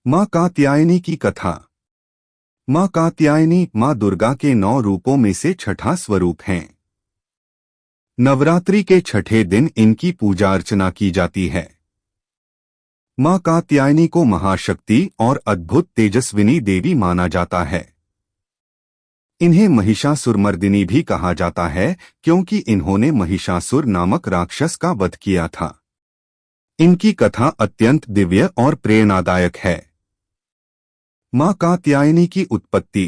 माँ कात्यायनी की कथा। माँ कात्यायनी माँ दुर्गा के 9 रूपों में से छठा स्वरूप हैं। नवरात्रि के छठे दिन इनकी पूजा अर्चना की जाती है। माँ कात्यायनी को महाशक्ति और अद्भुत तेजस्विनी देवी माना जाता है। इन्हें महिषासुरमर्दिनी भी कहा जाता है क्योंकि इन्होंने महिषासुर नामक राक्षस का वध किया था। इनकी कथा अत्यंत दिव्य और प्रेरणादायक है। माँ कात्यायनी की उत्पत्ति।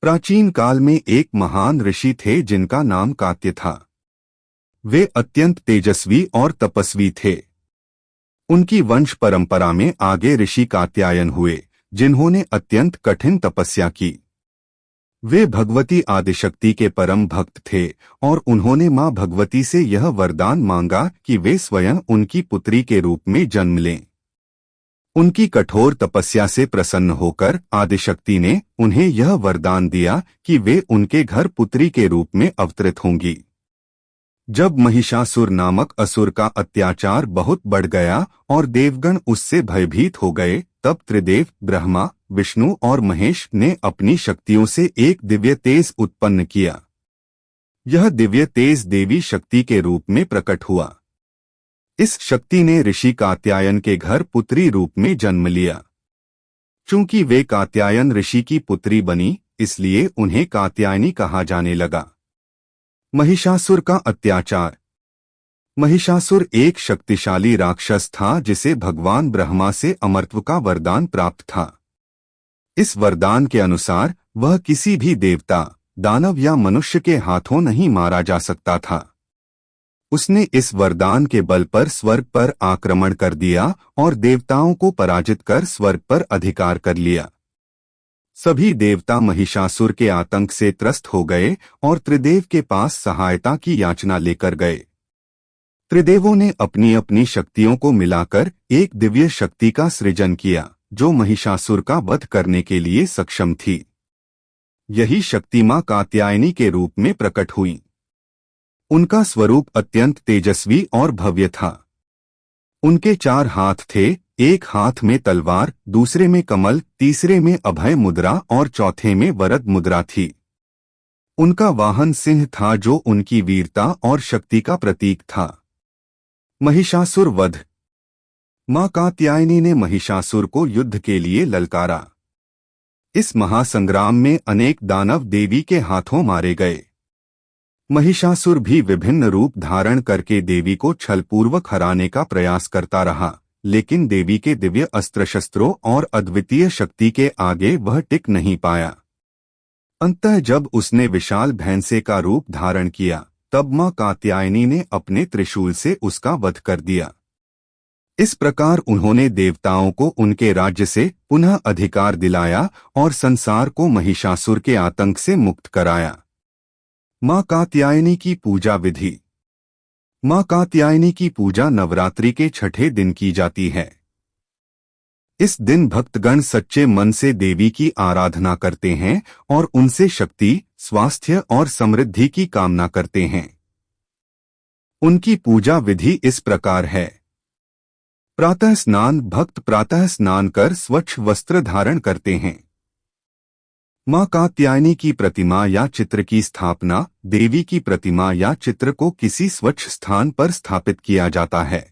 प्राचीन काल में एक महान ऋषि थे जिनका नाम कात्य था। वे अत्यंत तेजस्वी और तपस्वी थे। उनकी वंश परंपरा में आगे ऋषि कात्यायन हुए, जिन्होंने अत्यंत कठिन तपस्या की। वे भगवती आदिशक्ति के परम भक्त थे और उन्होंने मां भगवती से यह वरदान मांगा कि वे स्वयं उनकी पुत्री के रूप में जन्म लें। उनकी कठोर तपस्या से प्रसन्न होकर आदिशक्ति ने उन्हें यह वरदान दिया कि वे उनके घर पुत्री के रूप में अवतरित होंगी। जब महिषासुर नामक असुर का अत्याचार बहुत बढ़ गया और देवगण उससे भयभीत हो गए, तब त्रिदेव ब्रह्मा, विष्णु और महेश ने अपनी शक्तियों से एक दिव्य तेज उत्पन्न किया। यह दिव्य तेज देवी शक्ति के रूप में प्रकट हुआ। इस शक्ति ने ऋषि कात्यायन के घर पुत्री रूप में जन्म लिया। चूंकि वे कात्यायन ऋषि की पुत्री बनी, इसलिए उन्हें कात्यायनी कहा जाने लगा। महिषासुर का अत्याचार। महिषासुर एक शक्तिशाली राक्षस था जिसे भगवान ब्रह्मा से अमरत्व का वरदान प्राप्त था। इस वरदान के अनुसार वह किसी भी देवता, दानव या मनुष्य के हाथों नहीं मारा जा सकता था। उसने इस वरदान के बल पर स्वर्ग पर आक्रमण कर दिया और देवताओं को पराजित कर स्वर्ग पर अधिकार कर लिया। सभी देवता महिषासुर के आतंक से त्रस्त हो गए और त्रिदेव के पास सहायता की याचना लेकर गए। त्रिदेवों ने अपनी अपनी शक्तियों को मिलाकर एक दिव्य शक्ति का सृजन किया, जो महिषासुर का वध करने के लिए सक्षम थी। यही शक्ति मां कात्यायनी के रूप में प्रकट हुई। उनका स्वरूप अत्यंत तेजस्वी और भव्य था। उनके 4 हाथ थे, एक हाथ में तलवार, दूसरे में कमल, तीसरे में अभय मुद्रा और चौथे में वरद मुद्रा थी। उनका वाहन सिंह था जो उनकी वीरता और शक्ति का प्रतीक था। महिषासुर वध। मां कात्यायनी ने महिषासुर को युद्ध के लिए ललकारा। इस महासंग्राम में अनेक दानव देवी के हाथों मारे गए। महिषासुर भी विभिन्न रूप धारण करके देवी को छलपूर्वक हराने का प्रयास करता रहा, लेकिन देवी के दिव्य अस्त्र शस्त्रों और अद्वितीय शक्ति के आगे वह टिक नहीं पाया। अंततः जब उसने विशाल भैंसे का रूप धारण किया, तब मां कात्यायनी ने अपने त्रिशूल से उसका वध कर दिया। इस प्रकार उन्होंने देवताओं को उनके राज्य से पुनः अधिकार दिलाया और संसार को महिषासुर के आतंक से मुक्त कराया। मां कात्यायनी की पूजा विधि। मां कात्यायनी की पूजा नवरात्रि के छठे दिन की जाती है। इस दिन भक्तगण सच्चे मन से देवी की आराधना करते हैं और उनसे शक्ति, स्वास्थ्य और समृद्धि की कामना करते हैं। उनकी पूजा विधि इस प्रकार है। प्रातः स्नान। भक्त प्रातः स्नान कर स्वच्छ वस्त्र धारण करते हैं। मां कात्यायनी की प्रतिमा या चित्र की स्थापना। देवी की प्रतिमा या चित्र को किसी स्वच्छ स्थान पर स्थापित किया जाता है।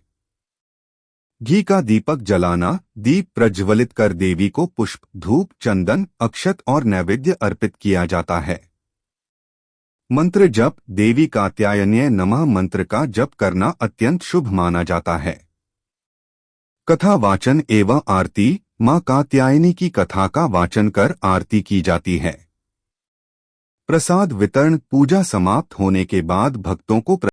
घी का दीपक जलाना। दीप प्रज्वलित कर देवी को पुष्प, धूप, चंदन, अक्षत और नैवेद्य अर्पित किया जाता है। मंत्र जप। देवी कात्यायन्यै नमः मंत्र का जप करना अत्यंत शुभ माना जाता है। कथा वाचन एवं आरती। मां कात्यायनी की कथा का वाचन कर आरती की जाती है। प्रसाद वितरण। पूजा समाप्त होने के बाद भक्तों को